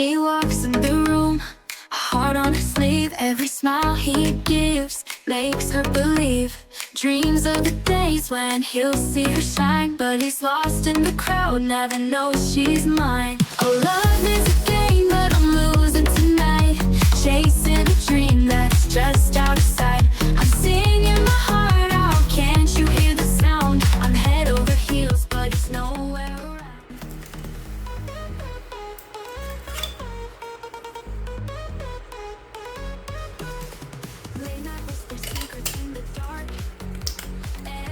he walks in the room, a heart on his sleeve. Every smile he gives makes her believe. Dreams of the days when he'll see her shine, but he's lost in the crowd, never knows she's mine. Oh, love is a game, but I'm losing tonight, chasing a dream that's just out of sight. I'm singing my heart out, can't you hear the sound? I'm head over heels, but he's nowhere around. Late night whisper secrets in the dark.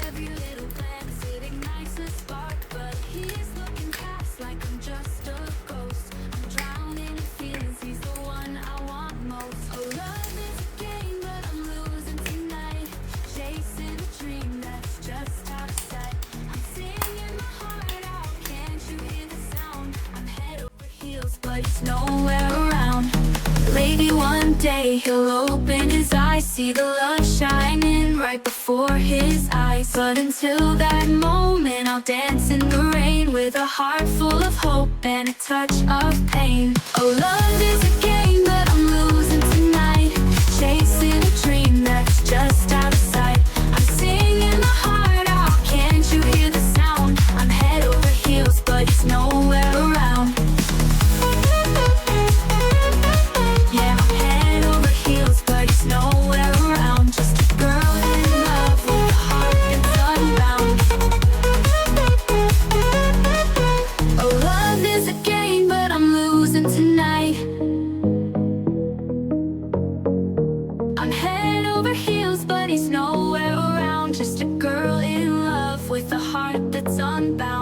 Every little glance, it ignites a spark. But he's looking past like I'm just a ghost. I'm drowning in feelings, he's the one I want most. Oh, love is a game, but I'm losing tonight, chasing a dream that's just out of sight. I'm singing my heart out, can't you hear the sound? I'm head over heels, but he's nowhere around. Maybe one day he'll open his eyes, see the love shining right before his eyes. But until that moment, I'll dance in the rain with a heart full of hope and a touch of pain. Oh, love is a game, but I'm losing tonight, chasing a dream that's just out of sight. I'm singing my heart out, can't you hear the sound? I'm head over heels, but he's nowhere around. Yeah, I'm head over heels, but he's nowhere around. Just a girl in love with a heart that's unbound. Oh, love is a game, but I'm losing tonight. I'm head over heels, but he's nowhere around. Just a girl in love with a heart that's unbound.